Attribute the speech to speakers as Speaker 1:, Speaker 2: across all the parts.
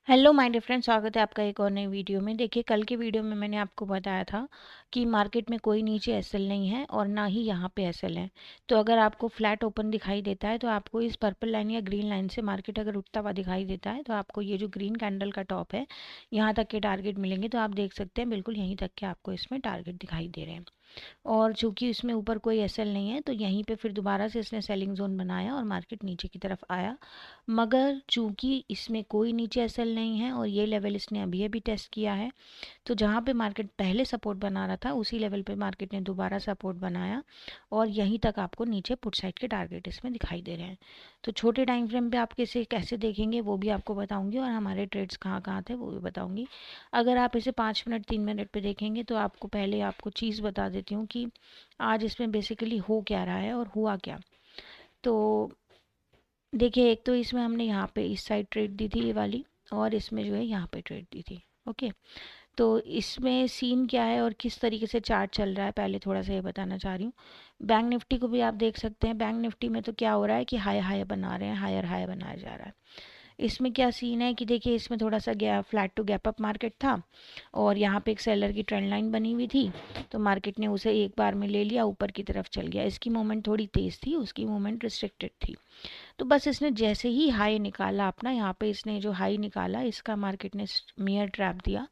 Speaker 1: Hello my dear friends, स्वागत है आपका एक और नई वीडियो में। देखिए, कल के वीडियो में मैंने आपको बताया था कि मार्केट में कोई नीचे एसएल नहीं है और ना ही यहाँ पे एसएल है। तो अगर आपको फ्लैट ओपन दिखाई देता है तो आपको इस पर्पल लाइन या ग्रीन लाइन से मार्केट अगर उठता हुआ दिखाई देता है तो आपको ये जो ग्रीन कैंडल का टॉप है यहाँ तक के टारगेट मिलेंगे। तो आप देख सकते हैं बिल्कुल यहीं तक के आपको इसमें टारगेट दिखाई दे रहे हैं। और चूंकि इसमें ऊपर कोई एसएल नहीं है तो यहीं पे फिर दोबारा से इसने सेलिंग जोन बनाया और मार्केट नीचे की तरफ आया। मगर चूंकि इसमें कोई नीचे एसएल नहीं है और ये लेवल इसने अभी अभी टेस्ट किया है, तो जहाँ पे मार्केट पहले सपोर्ट बना रहा था उसी लेवल पे मार्केट ने दोबारा सपोर्ट बनाया और यहीं तक आपको नीचे पुट साइड के टारगेट इसमें दिखाई दे रहे हैं। तो छोटे टाइम फ्रेम पे आप कैसे कैसे देखेंगे वो भी आपको बताऊंगी और हमारे ट्रेड्स कहाँ कहाँ थे वो भी बताऊंगी। अगर आप इसे 5 मिनट 3 मिनट पे देखेंगे तो आपको पहले आपको चीज़ बता देती हूँ कि आज इसमें बेसिकली हो क्या रहा है और हुआ क्या। तो देखिए, एक तो इसमें हमने यहाँ पे इस साइड ट्रेड दी थी ये वाली, और इसमें जो है यहाँ पे ट्रेड दी थी। ओके, तो इसमें सीन क्या है और किस तरीके से चार्ट चल रहा है पहले थोड़ा सा ये बताना चाह रही हूँ। बैंक निफ्टी को भी आप देख सकते हैं। बैंक निफ्टी में तो क्या हो रहा है कि हाई हाई बना रहे हैं, हायर हाई बनाया जा रहा है। इसमें क्या सीन है कि देखिए, इसमें थोड़ा सा gap flat to gap up market था और यहाँ पे एक सेलर की ट्रेंड लाइन बनी हुई थी, तो मार्केट ने उसे एक बार में ले लिया, ऊपर की तरफ चल गया। इसकी मूवमेंट थोड़ी तेज़ थी, उसकी मूवमेंट रिस्ट्रिक्टेड थी। तो बस इसने जैसे ही हाई निकाला अपना, यहाँ पे इसने जो हाई निकाला इसका मार्केट ने मियर ट्रैप दिया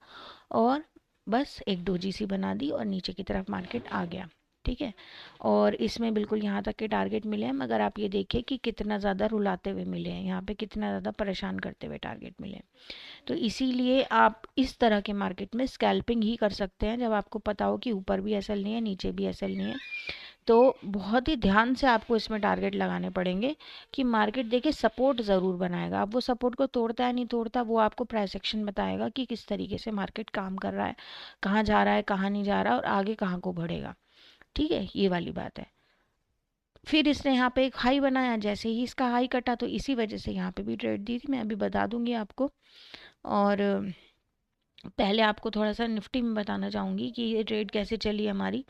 Speaker 1: और बस एक डोजी सी बना दी और नीचे की तरफ मार्केट आ गया। ठीक है, और इसमें बिल्कुल यहाँ तक के टारगेट मिले हैं, मगर आप ये देखिए कि कितना ज़्यादा रुलाते हुए मिले हैं, यहाँ पे कितना ज़्यादा परेशान करते हुए टारगेट मिले हैं। तो इसीलिए आप इस तरह के मार्केट में स्कैल्पिंग ही कर सकते हैं जब आपको पता हो कि ऊपर भी एसएल नहीं है, नीचे भी एसएल नहीं है। तो बहुत ही ध्यान से आपको इसमें टारगेट लगाने पड़ेंगे कि मार्केट देखिए सपोर्ट ज़रूर बनाएगा। अब वो सपोर्ट को तोड़ता है नहीं तोड़ता वो आपको प्राइस एक्शन बताएगा कि किस तरीके से मार्केट काम कर रहा है, कहाँ जा रहा है, कहाँ नहीं जा रहा और आगे कहाँ को बढ़ेगा। ठीक है, ये वाली बात है। फिर इसने यहाँ पे एक हाई बनाया, जैसे ही इसका हाई कटा तो इसी वजह से यहाँ पे भी ट्रेड दी थी, मैं अभी बता दूंगी आपको। और पहले आपको थोड़ा सा निफ्टी में बताना चाहूँगी कि ये ट्रेड कैसे चली हमारी।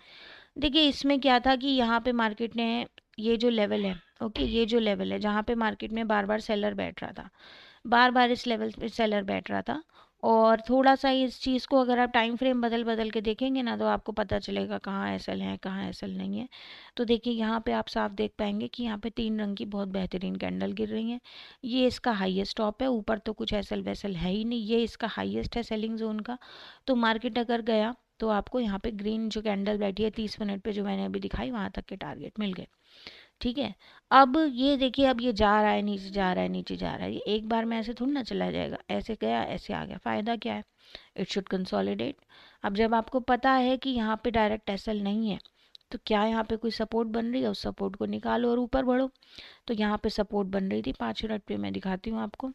Speaker 1: देखिए, इसमें क्या था कि यहाँ पे मार्केट ने ये जो लेवल है, ओके, ये जो लेवल है जहाँ पे मार्केट में बार बार सेलर बैठ रहा था, बार बार इस लेवल पे सेलर बैठ रहा था। और थोड़ा सा इस चीज़ को अगर आप टाइम फ्रेम बदल बदल के देखेंगे ना तो आपको पता चलेगा कहाँ एसएल है कहाँ एसएल नहीं है। तो देखिए, यहाँ पे आप साफ देख पाएंगे कि यहाँ पे 3 रंग की बहुत बेहतरीन कैंडल गिर रही हैं। ये इसका हाईएस्ट टॉप है, ऊपर तो कुछ एसएल वैसल है ही नहीं, ये इसका हाईएस्ट है सेलिंग जोन का। तो मार्केट अगर गया तो आपको यहाँ पे ग्रीन जो कैंडल बैठी है 30 मिनट पे जो मैंने अभी दिखाई, वहां तक के टारगेट मिल गए। ठीक है, अब ये देखिए, अब ये जा रहा है नीचे, जा रहा है नीचे, जा रहा है। ये एक बार में ऐसे थोड़ी ना चला जाएगा, ऐसे गया ऐसे आ गया, फायदा क्या है। It should consolidate. अब जब आपको पता है कि यहाँ पे डायरेक्ट एसएल नहीं है तो क्या यहाँ पे कोई सपोर्ट बन रही है, उस सपोर्ट को निकालो और ऊपर बढ़ो। तो यहाँ पे सपोर्ट बन रही थी 5 मिनट पे, मैं दिखाती हूँ आपको।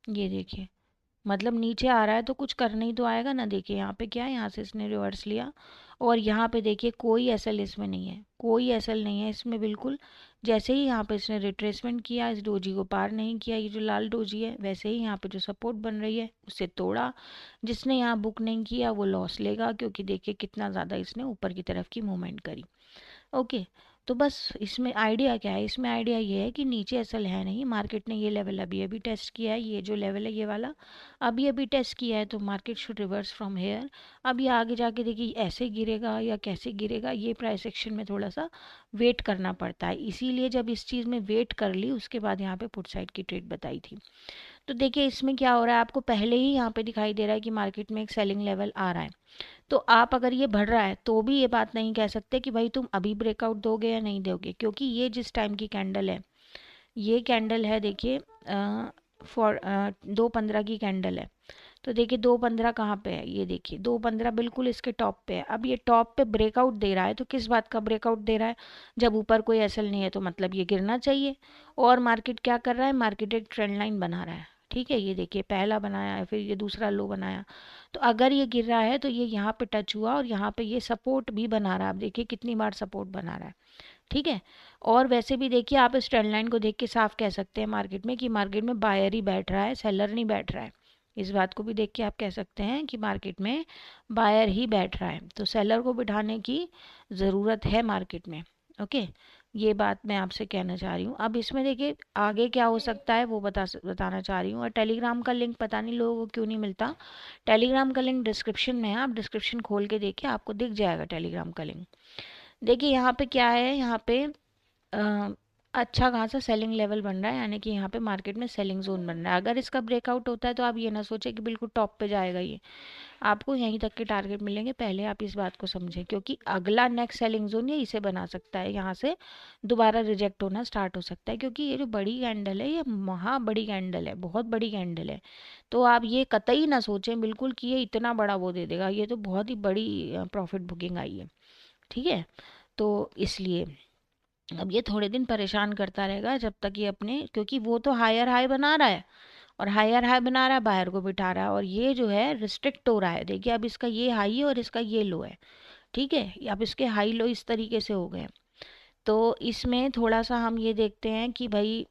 Speaker 1: ये देखिए, मतलब नीचे आ रहा है तो कुछ करना ही तो आएगा ना। देखिए यहाँ पे क्या है, यहाँ से इसने रिवर्स लिया और यहाँ पे देखिए कोई एसएल इसमें नहीं है, कोई एसएल नहीं है इसमें बिल्कुल। जैसे ही यहाँ पे इसने रिट्रेसमेंट किया, इस डोजी को पार नहीं किया, ये जो लाल डोजी है, वैसे ही यहाँ पे जो सपोर्ट बन रही है उसे तोड़ा। जिसने यहाँ बुक नहीं किया वो लॉस लेगा, क्योंकि देखिए कितना ज़्यादा इसने ऊपर की तरफ की मूवमेंट करी। ओके, तो बस इसमें आइडिया क्या है, इसमें आइडिया ये है कि नीचे असल है नहीं, मार्केट ने ये लेवल अभी अभी टेस्ट किया है, ये जो लेवल है ये वाला अभी अभी टेस्ट किया है, तो market should reverse from here. अब ये आगे जाके देखिए ऐसे गिरेगा या कैसे गिरेगा, ये प्राइस एक्शन में थोड़ा सा वेट करना पड़ता है। इसीलिए जब इस चीज़ में वेट कर ली उसके बाद यहाँ पे पुट साइड की ट्रेड बताई थी। तो देखिए इसमें क्या हो रहा है, आपको पहले ही यहाँ पे दिखाई दे रहा है कि मार्केट में एक सेलिंग लेवल आ रहा है। तो आप अगर ये बढ़ रहा है तो भी ये बात नहीं कह सकते कि भाई तुम अभी ब्रेकआउट दोगे या नहीं दोगे, क्योंकि ये जिस टाइम की कैंडल है, ये कैंडल है देखिए, फॉर 2:15 की कैंडल है। तो देखिए 2:15 कहाँ पे है, ये देखिए 2:15 बिल्कुल इसके टॉप पे है। अब ये टॉप पे ब्रेकआउट दे रहा है, तो किस बात का ब्रेकआउट दे रहा है, जब ऊपर कोई एसएल नहीं है तो मतलब ये गिरना चाहिए। और मार्केट क्या कर रहा है, मार्केट एक ट्रेंड लाइन बना रहा है। ठीक है, ये देखिए पहला बनाया है, फिर ये दूसरा लो बनाया। तो अगर ये गिर रहा है तो ये यहाँ पे टच हुआ और यहाँ पे ये सपोर्ट भी बना रहा है। आप देखिए कितनी बार सपोर्ट बना रहा है। ठीक है, और वैसे भी देखिए आप इस ट्रेंड लाइन को देख के साफ कह सकते हैं मार्केट में कि मार्केट में बायर ही बैठ रहा है, सेलर नहीं बैठ रहा है। इस बात को भी देख के आप कह सकते हैं कि मार्केट में बायर ही बैठ रहा है, तो सेलर को बिठाने की ज़रूरत है मार्केट में। ओके, ये बात मैं आपसे कहना चाह रही हूँ। अब इसमें देखिए आगे क्या हो सकता है वो बताना चाह रही हूँ। और टेलीग्राम का लिंक पता नहीं लोगों को क्यों नहीं मिलता। टेलीग्राम का लिंक डिस्क्रिप्शन में है, आप डिस्क्रिप्शन खोल के देखिए, आपको दिख जाएगा टेलीग्राम का लिंक। देखिए यहाँ पे क्या है, यहाँ पे अ, अच्छा खासा सेलिंग लेवल बन रहा है, यानी कि यहाँ पे मार्केट में सेलिंग जोन बन रहा है। अगर इसका ब्रेकआउट होता है तो आप ये ना सोचें कि बिल्कुल टॉप पे जाएगा ये, आपको यहीं तक के टारगेट मिलेंगे। पहले आप इस बात को समझें, क्योंकि अगला नेक्स्ट सेलिंग जोन ये इसे बना सकता है, यहाँ से दोबारा रिजेक्ट होना स्टार्ट हो सकता है, क्योंकि ये जो बड़ी कैंडल है ये महा बड़ी कैंडल है, बहुत बड़ी कैंडल है। तो आप ये कतई ना सोचें बिल्कुल कि ये इतना बड़ा वो दे देगा, ये तो बहुत ही बड़ी प्रॉफिट बुकिंग आई है, ठीक है। तो इसलिए अब ये थोड़े दिन परेशान करता रहेगा जब तक ये अपने, क्योंकि वो तो हायर हाई बना रहा है, और हायर हाई बना रहा है, बायर को बिठा रहा है, और ये जो है रिस्ट्रिक्ट हो रहा है। देखिए अब इसका ये हाई है और इसका ये लो है, ठीक है। अब इसके हाई लो इस तरीके से हो गए। तो इसमें थोड़ा सा हम ये देखते हैं कि भाई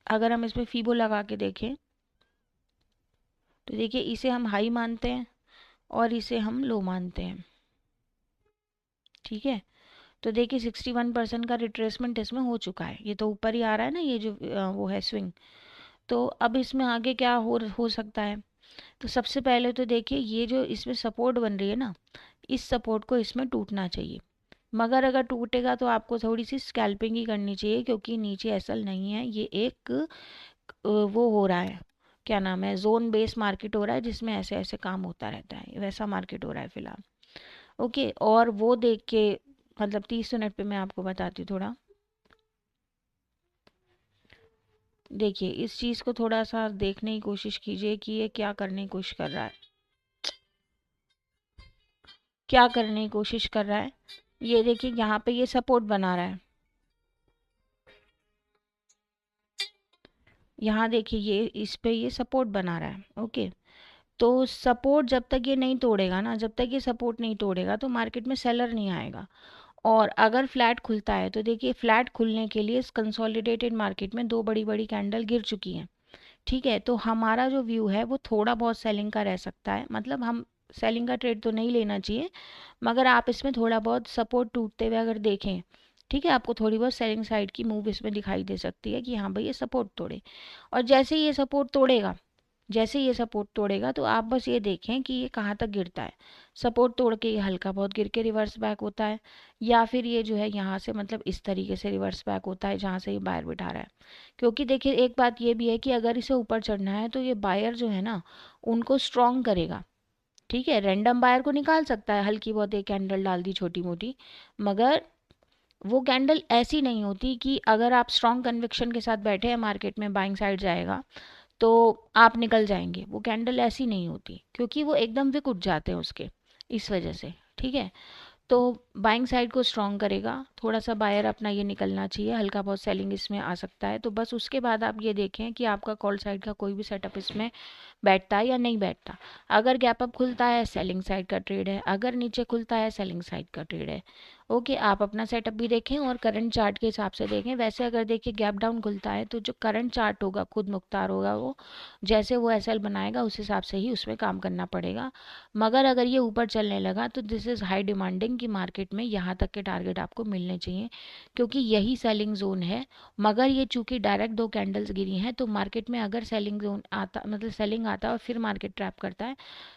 Speaker 1: अगर हम इसमें फीबो लगा के देखें तो देखिए इसे हम हाई मानते हैं और इसे हम लो मानते हैं, ठीक है। तो देखिए 61% का रिट्रेसमेंट इसमें हो चुका है, ये तो ऊपर ही आ रहा है ना, ये जो वो है स्विंग। तो अब इसमें आगे क्या हो सकता है। तो सबसे पहले तो देखिए ये जो इसमें सपोर्ट बन रही है ना, इस सपोर्ट को इसमें टूटना चाहिए। मगर अगर टूटेगा तो आपको थोड़ी सी स्कैल्पिंग ही करनी चाहिए, क्योंकि नीचे एसल नहीं है, ये एक वो हो रहा है, क्या नाम है, जोन बेस मार्केट हो रहा है, जिसमें ऐसे ऐसे काम होता रहता है, वैसा मार्केट हो रहा है फिलहाल। ओके, और वो देख के मतलब 30 मिनट पे मैं आपको बताती हूँ थोड़ा। देखिए इस चीज़ को थोड़ा सा देखने की कोशिश कीजिए कि ये क्या करने की कोशिश कर रहा है, क्या करने की कोशिश कर रहा है। ये देखिए यहाँ पे ये सपोर्ट बना रहा है, यहाँ देखिए ये इस पे ये सपोर्ट बना रहा है, ओके। तो सपोर्ट जब तक ये नहीं तोड़ेगा ना, जब तक ये सपोर्ट नहीं तोड़ेगा तो मार्केट में सेलर नहीं आएगा। और अगर फ्लैट खुलता है तो देखिए फ्लैट खुलने के लिए इस कंसोलिडेटेड मार्केट में दो बड़ी बड़ी कैंडल गिर चुकी हैं, ठीक है। तो हमारा जो व्यू है वो थोड़ा बहुत सेलिंग का रह सकता है, मतलब हम सेलिंग का ट्रेड तो नहीं लेना चाहिए, मगर आप इसमें थोड़ा बहुत सपोर्ट टूटते हुए अगर देखें, ठीक है, आपको थोड़ी बहुत सेलिंग साइड की मूव इसमें दिखाई दे सकती है कि हाँ भाई ये सपोर्ट तोड़े। और जैसे ही ये सपोर्ट तोड़ेगा, जैसे ये सपोर्ट तोड़ेगा तो आप बस ये देखें कि ये कहाँ तक गिरता है। सपोर्ट तोड़ के ये हल्का बहुत गिर के रिवर्स बैक होता है, या फिर ये जो है यहाँ से मतलब इस तरीके से रिवर्स बैक होता है जहाँ से ये बायर बिठा रहा है। क्योंकि देखिए एक बात ये भी है कि अगर इसे ऊपर चढ़ना है तो ये बायर जो है ना उनको स्ट्रॉन्ग करेगा, ठीक है। रैंडम बायर को निकाल सकता है, हल्की बहुत एक कैंडल डाल दी छोटी मोटी, मगर वो कैंडल ऐसी नहीं होती कि अगर आप स्ट्रॉन्ग कन्विक्शन के साथ बैठे हैं मार्केट में बाइंग साइड जाएगा तो आप निकल जाएंगे, वो कैंडल ऐसी नहीं होती, क्योंकि वो एकदम विक उठ जाते हैं उसके, इस वजह से, ठीक है। तो बाइंग साइड को स्ट्रॉन्ग करेगा, थोड़ा सा बायर अपना ये निकलना चाहिए, हल्का बहुत सेलिंग इसमें आ सकता है। तो बस उसके बाद आप ये देखें कि आपका कॉल साइड का कोई भी सेटअप इसमें बैठता है या नहीं बैठता। अगर गैप अप खुलता है सेलिंग साइड का ट्रेड है, अगर नीचे खुलता है सेलिंग साइड का ट्रेड है। ओके, आप अपना सेटअप भी देखें और करंट चार्ट के हिसाब से देखें। वैसे अगर देखिए गैप डाउन खुलता है तो जो करंट चार्ट होगा खुद मुख्तार होगा, वो जैसे वो एसएल बनाएगा उस हिसाब से ही उसमें काम करना पड़ेगा। मगर अगर ये ऊपर चलने लगा तो दिस इज़ हाई डिमांडिंग कि मार्केट में यहाँ तक के टारगेट आपको मिलने चाहिए, क्योंकि यही सेलिंग जोन है। मगर ये चूंकि डायरेक्ट दो कैंडल्स गिरी हैं तो मार्केट में अगर सेलिंग जोन आता, मतलब सेलिंग आता है और फिर मार्केट ट्रैप करता है,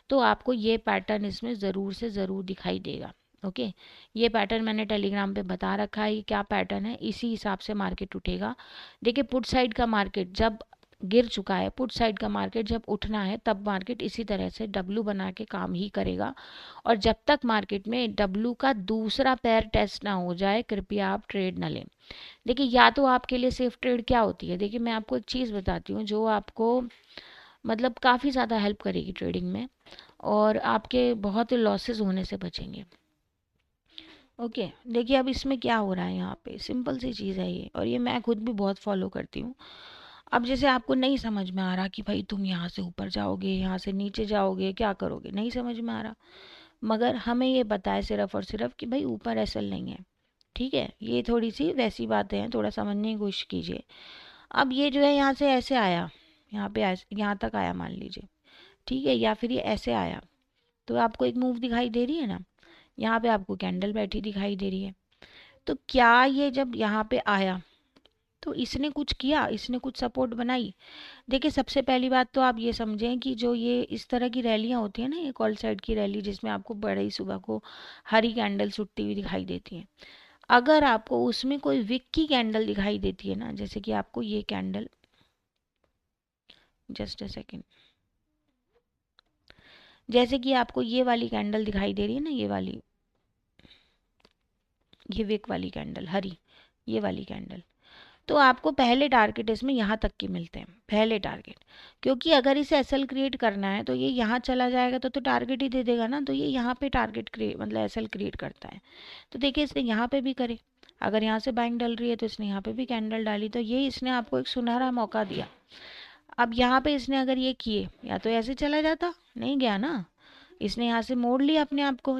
Speaker 1: तो आपको ये पैटर्न इसमें ज़रूर से ज़रूर दिखाई देगा। ओके, ये पैटर्न मैंने टेलीग्राम पे बता रखा है, ये क्या पैटर्न है, इसी हिसाब से मार्केट उठेगा। देखिए पुट साइड का मार्केट जब गिर चुका है, पुट साइड का मार्केट जब उठना है तब मार्केट इसी तरह से डब्लू बना के काम ही करेगा। और जब तक मार्केट में डब्लू का दूसरा पैर टेस्ट ना हो जाए कृपया आप ट्रेड ना लें। देखिए या तो आपके लिए सेफ ट्रेड क्या होती है, देखिए मैं आपको एक चीज़ बताती हूँ जो आपको मतलब काफ़ी ज़्यादा हेल्प करेगी ट्रेडिंग में, और आपके बहुत लॉसेस होने से बचेंगे। ओके, देखिए अब इसमें क्या हो रहा है, यहाँ पे सिंपल सी चीज़ है ये, और ये मैं खुद भी बहुत फॉलो करती हूँ। अब जैसे आपको नहीं समझ में आ रहा कि भाई तुम यहाँ से ऊपर जाओगे यहाँ से नीचे जाओगे क्या करोगे, नहीं समझ में आ रहा, मगर हमें ये पता है सिर्फ और सिर्फ कि भाई ऊपर एसल नहीं है, ठीक है। ये थोड़ी सी वैसी बातें हैं, थोड़ा समझने की कोशिश कीजिए। अब ये जो है यहाँ से ऐसे आया, यहाँ पे यहाँ तक आया मान लीजिए, ठीक है, या फिर ये ऐसे आया, तो आपको एक मूव दिखाई दे रही है ना, यहाँ पे आपको कैंडल बैठी दिखाई दे रही है। तो क्या ये जब यहाँ पे आया तो इसने कुछ किया, इसने कुछ सपोर्ट बनाई? देखिए सबसे पहली बात तो आप ये समझें कि जो ये इस तरह की रैलियाँ होती हैं ना, ये कॉल साइड की रैली जिसमें आपको बड़े ही सुबह को हरी कैंडल्स उठती हुई दिखाई देती हैं, अगर आपको उसमें कोई विक की कैंडल दिखाई देती है ना, जैसे कि आपको ये कैंडल, जस्ट अ सेकेंड, जैसे कि आपको ये वाली कैंडल दिखाई दे रही है ना, ये वाली, ये विक वाली कैंडल हरी, ये वाली कैंडल, तो आपको पहले टारगेट इसमें यहाँ तक के मिलते हैं, पहले टारगेट। क्योंकि अगर इसे एसएल क्रिएट करना है तो ये यहाँ चला जाएगा तो टारगेट ही दे देगा ना, तो ये यहाँ पे टारगेट क्रिएट मतलब एसएल क्रिएट करता है। तो देखिए इसने यहाँ पे भी करे, अगर यहाँ से बाइंग डल रही है तो इसने यहाँ पे भी कैंडल डाली, तो ये इसने आपको एक सुनहरा मौका दिया। अब यहाँ पे इसने अगर ये किए, या तो ऐसे चला जाता, नहीं गया ना, इसने यहाँ से मोड़ लिया अपने आप को।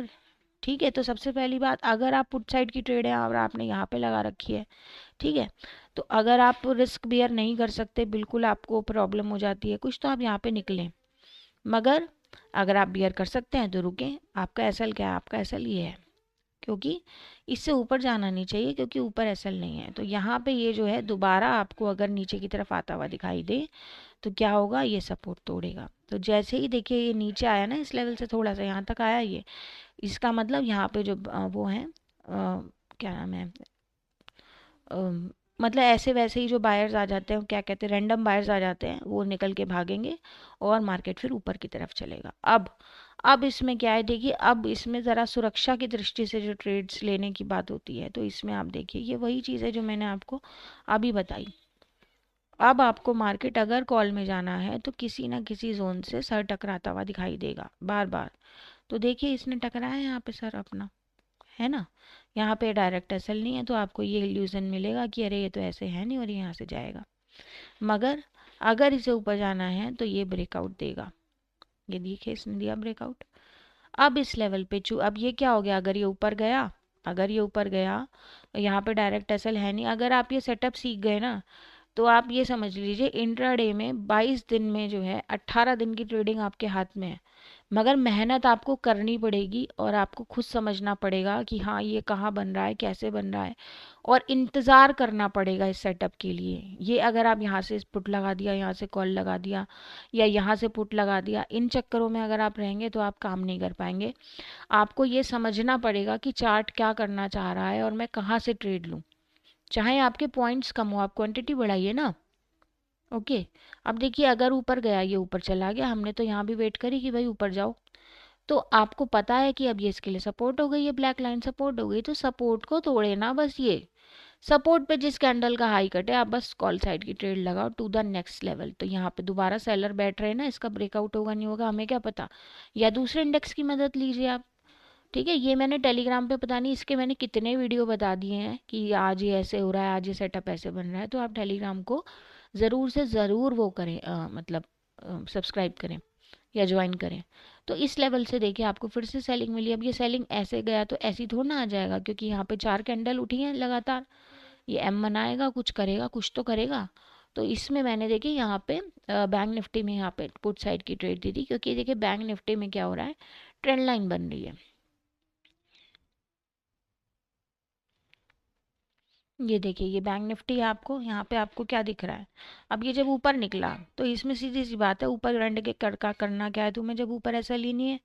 Speaker 1: ठीक है, तो सबसे पहली बात, अगर आप पुट साइड की ट्रेड है और आपने यहाँ पे लगा रखी है, ठीक है, तो अगर आप रिस्क बियर नहीं कर सकते, बिल्कुल आपको प्रॉब्लम हो जाती है कुछ, तो आप यहाँ पे निकलें। मगर अगर आप बियर कर सकते हैं तो रुकें। आपका एसएल क्या है? आपका एसएल ये है, क्योंकि इससे ऊपर जाना नहीं चाहिए, क्योंकि ऊपर एसएल नहीं है। तो यहाँ पे ये जो है दोबारा आपको अगर नीचे की तरफ आता हुआ दिखाई दे तो क्या होगा, ये सपोर्ट तोड़ेगा। तो जैसे ही देखिए ये नीचे आया ना, इस लेवल से थोड़ा सा यहाँ तक आया ये, इसका मतलब यहाँ पे जो वो है क्या नाम है, मतलब ऐसे वैसे ही जो बायर्स आ जाते हैं, क्या कहते हैं, रैंडम बायर्स आ जाते हैं, वो निकल के भागेंगे और मार्केट फिर ऊपर की तरफ चलेगा। अब इसमें क्या है, देखिए अब इसमें ज़रा सुरक्षा की दृष्टि से जो ट्रेड्स लेने की बात होती है, तो इसमें आप देखिए ये वही चीज़ है जो मैंने आपको अभी बताई। अब आपको मार्केट अगर कॉल में जाना है तो किसी ना किसी जोन से सर टकराता हुआ दिखाई देगा बार बार। तो देखिए इसने टकराया यहाँ पे सर अपना, है ना, यहाँ पे डायरेक्ट एसएल नहीं है, तो आपको ये इल्यूजन मिलेगा कि अरे ये तो ऐसे है नहीं और ये यहाँ से जाएगा। मगर अगर इसे ऊपर जाना है तो ये ब्रेकआउट देगा। ये देखिए इसने दिया ब्रेकआउट। अब इस लेवल पे अब ये क्या हो गया, अगर ये ऊपर गया, अगर ये ऊपर गया, यहाँ पे डायरेक्ट एसएल है नहीं। अगर आप ये सेटअप सीख गए ना, तो आप ये समझ लीजिए इंट्राडे में 22 दिन में जो है 18 दिन की ट्रेडिंग आपके हाथ में है। मगर मेहनत आपको करनी पड़ेगी और आपको खुद समझना पड़ेगा कि हाँ ये कहाँ बन रहा है, कैसे बन रहा है, और इंतज़ार करना पड़ेगा इस सेटअप के लिए। ये अगर आप यहाँ से पुट लगा दिया, यहाँ से कॉल लगा दिया, या यहाँ से पुट लगा दिया, इन चक्करों में अगर आप रहेंगे तो आप काम नहीं कर पाएंगे। आपको ये समझना पड़ेगा कि चार्ट क्या करना चाह रहा है और मैं कहाँ से ट्रेड लूँ। चाहे आपके पॉइंट्स कम हो, आप क्वांटिटी बढ़ाइए ना। ओके, अब देखिए अगर ऊपर गया, ये ऊपर चला गया, हमने तो यहाँ भी वेट करी कि भाई ऊपर जाओ, तो आपको पता है कि अब ये इसके लिए सपोर्ट हो गई है, ब्लैक लाइन सपोर्ट हो गई, तो सपोर्ट को तोड़े ना बस। ये सपोर्ट पे जिस कैंडल का हाई कटे, आप बस कॉल साइड की ट्रेड लगाओ टू द नेक्स्ट लेवल। तो यहाँ पे दोबारा सेलर बैठ रहे हैं ना, इसका ब्रेकआउट होगा नहीं होगा हमें क्या पता, या दूसरे इंडेक्स की मदद लीजिए आप। ठीक है, ये मैंने टेलीग्राम पे पता नहीं इसके मैंने कितने वीडियो बता दिए हैं कि आज ये ऐसे हो रहा है, आज ये सेटअप ऐसे बन रहा है। तो आप टेलीग्राम को ज़रूर से ज़रूर वो करें, मतलब सब्सक्राइब करें या ज्वाइन करें। तो इस लेवल से देखिए आपको फिर से सेलिंग मिली। अब ये सेलिंग ऐसे गया तो ऐसी थोड़ा ना आ जाएगा, क्योंकि यहाँ पे 4 कैंडल उठी हैं लगातार। ये एम बनाएगा, कुछ करेगा, कुछ तो करेगा। तो इसमें मैंने देखिए यहाँ पे बैंक निफ्टी में यहाँ पे पुट साइड की ट्रेड दी थी, क्योंकि देखिए बैंक निफ्टी में क्या हो रहा है, ट्रेंड लाइन बन रही है। ये देखिए ये बैंक निफ्टी आपको यहाँ पे आपको क्या दिख रहा है। अब ये जब ऊपर निकला तो इसमें सीधी सी बात है, ऊपर रंड के कड़का करना क्या है तुम्हें, जब ऊपर ऐसा लेनी है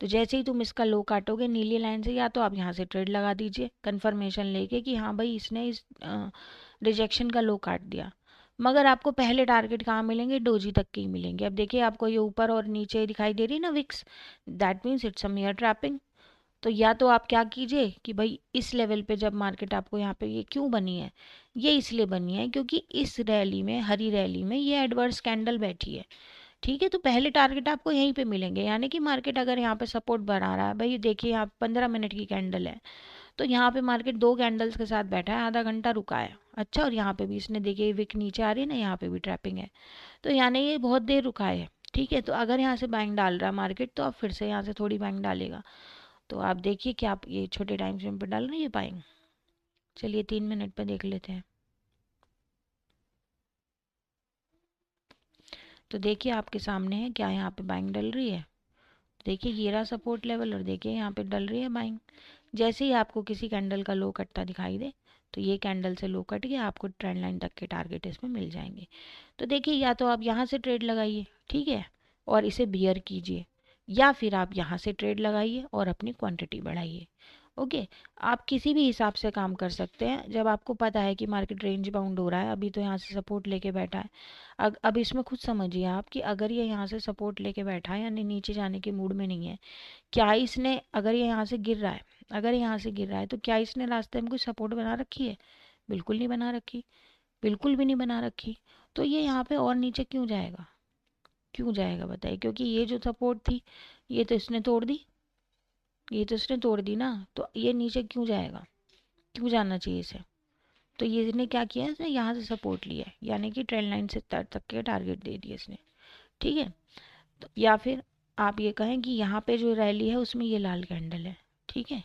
Speaker 1: तो जैसे ही तुम इसका लो काटोगे नीली लाइन से, या तो आप यहाँ से ट्रेड लगा दीजिए कंफर्मेशन लेके कि हाँ भाई इसने इस रिजेक्शन का लो काट दिया। मगर आपको पहले टारगेट कहाँ मिलेंगे, डोजी तक के ही मिलेंगे। अब देखिए आपको ये ऊपर और नीचे दिखाई दे रही है ना wicks, that means it's a mere trapping. तो या तो आप क्या कीजिए कि भाई इस लेवल पे जब मार्केट आपको यहाँ पे, ये क्यों बनी है, ये इसलिए बनी है क्योंकि इस रैली में, हरी रैली में ये एडवर्स कैंडल बैठी है। ठीक है, तो पहले टारगेट आपको यहीं पे मिलेंगे। यानी कि मार्केट अगर यहाँ पे सपोर्ट बना रहा है, भाई देखिए यहाँ 15 मिनट की कैंडल है, तो यहाँ पे मार्केट 2 कैंडल्स के साथ बैठा है, आधा घंटा रुका है। अच्छा, और यहाँ पे भी इसने देखिए विक नीचे आ रही है ना, यहाँ पे भी ट्रैपिंग है, तो यानी ये बहुत देर रुका है। ठीक है, तो अगर यहाँ से बाइंग डाल रहा है मार्केट, तो अब फिर से यहाँ से थोड़ी बाइंग डालेगा। तो आप देखिए कि आप ये छोटे टाइम फ्रेम पे डाल रहे हैं ये बाइंग। चलिए 3 मिनट पे देख लेते हैं। तो देखिए आपके सामने है क्या, यहाँ पे बाइंग डल रही है। देखिए ये रहा सपोर्ट लेवल, और देखिए यहाँ पे डल रही है बाइंग। जैसे ही आपको किसी कैंडल का लो कटता दिखाई दे, तो ये कैंडल से लो कट के आपको ट्रेंड लाइन तक के टारगेट इसमें मिल जाएंगे। तो देखिए, या तो आप यहाँ से ट्रेड लगाइए, ठीक है, और इसे बियर कीजिए, या फिर आप यहाँ से ट्रेड लगाइए और अपनी क्वांटिटी बढ़ाइए। ओके, आप किसी भी हिसाब से काम कर सकते हैं। जब आपको पता है कि मार्केट रेंज बाउंड हो रहा है, अभी तो यहाँ से सपोर्ट लेके बैठा है, अब इसमें खुद समझिए आप कि अगर ये यहाँ से सपोर्ट लेके बैठा है यानी नीचे जाने के मूड में नहीं है, क्या इसने, अगर ये यहाँ से गिर रहा है, अगर यहाँ से गिर रहा है, तो क्या इसने रास्ते में कोई सपोर्ट बना रखी है? बिल्कुल नहीं बना रखी, बिल्कुल भी नहीं बना रखी। तो ये यहाँ पे और नीचे क्यों जाएगा? क्यों जाएगा बताइए? क्योंकि ये जो सपोर्ट थी, ये तो इसने तोड़ दी, ये तो इसने तोड़ दी ना, तो ये नीचे क्यों जाएगा? क्यों जाना चाहिए इसे? तो ये इसने क्या किया, इसने यहाँ से सपोर्ट लिया है, यानी कि ट्रेंड लाइन से तक के टारगेट दे दिए इसने, ठीक है। तो या फिर आप ये कहें कि यहाँ पे जो रैली है उसमें ये लाल कैंडल है, ठीक है,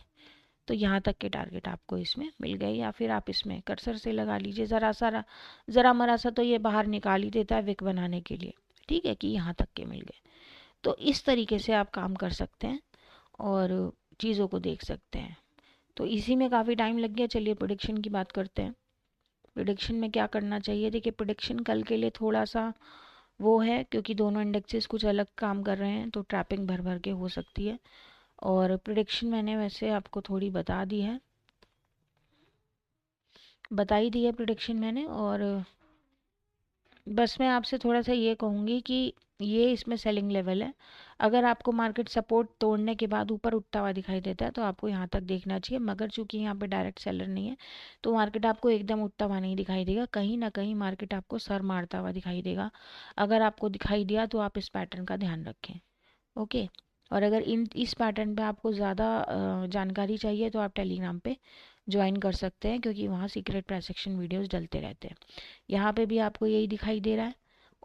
Speaker 1: तो यहाँ तक के टारगेट आपको इसमें मिल गए। या फिर आप इसमें कर्सर से लगा लीजिए, ज़रा मरा सा तो ये बाहर निकाल ही देता है विक बनाने के लिए, ठीक है, कि यहाँ तक के मिल गए। तो इस तरीके से आप काम कर सकते हैं और चीज़ों को देख सकते हैं। तो इसी में काफ़ी टाइम लग गया, चलिए प्रेडिक्शन की बात करते हैं। प्रेडिक्शन में क्या करना चाहिए? देखिए, प्रेडिक्शन कल के लिए थोड़ा सा वो है, क्योंकि दोनों इंडेक्सेस कुछ अलग काम कर रहे हैं, तो ट्रैपिंग भर भर के हो सकती है। और प्रेडिक्शन मैंने वैसे आपको थोड़ी बता दी है, बताई दी है प्रेडिक्शन मैंने। और बस मैं आपसे थोड़ा सा ये कहूँगी कि ये इसमें सेलिंग लेवल है। अगर आपको मार्केट सपोर्ट तोड़ने के बाद ऊपर उठता हुआ दिखाई देता है तो आपको यहाँ तक देखना चाहिए, मगर चूंकि यहाँ पे डायरेक्ट सेलर नहीं है, तो मार्केट आपको एकदम उठता हुआ नहीं दिखाई देगा, कहीं ना कहीं मार्केट आपको सर मारता हुआ दिखाई देगा। अगर आपको दिखाई दिया तो आप इस पैटर्न का ध्यान रखें। ओके, और अगर इस पैटर्न पे आपको ज़्यादा जानकारी चाहिए तो आप टेलीग्राम पे ज्वाइन कर सकते हैं, क्योंकि वहाँ सीक्रेट प्राइस वीडियोस डलते रहते हैं। यहाँ पे भी आपको यही दिखाई दे रहा है,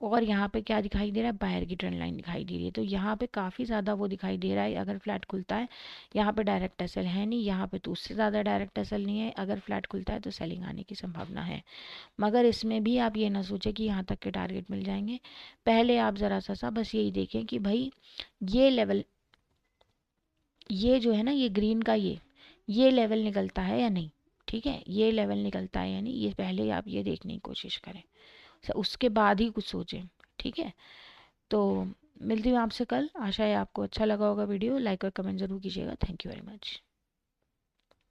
Speaker 1: और यहाँ पे क्या दिखाई दे रहा है? बायर की ट्रेंड लाइन दिखाई दे रही है। तो यहाँ पे काफ़ी ज़्यादा वो दिखाई दे रहा है, अगर फ्लैट खुलता है, यहाँ पे डायरेक्ट एसएल है नहीं, यहाँ पे तो उससे ज़्यादा डायरेक्ट एसएल नहीं है, अगर फ्लैट खुलता है तो सेलिंग आने की संभावना है। मगर इसमें भी आप ये ना सोचें कि यहाँ तक के टारगेट मिल जाएंगे। पहले आप ज़रा सा बस यही देखें कि भाई ये लेवल, ये जो है ना, ये ग्रीन का ये लेवल निकलता है या नहीं, ठीक है, ये लेवल निकलता है या नहीं, ये पहले आप ये देखने की कोशिश करें, उसके बाद ही कुछ सोचें, ठीक है। तो मिलती हूँ आपसे कल, आशा है आपको अच्छा लगा होगा वीडियो। लाइक और कमेंट ज़रूर कीजिएगा। Thank you very much.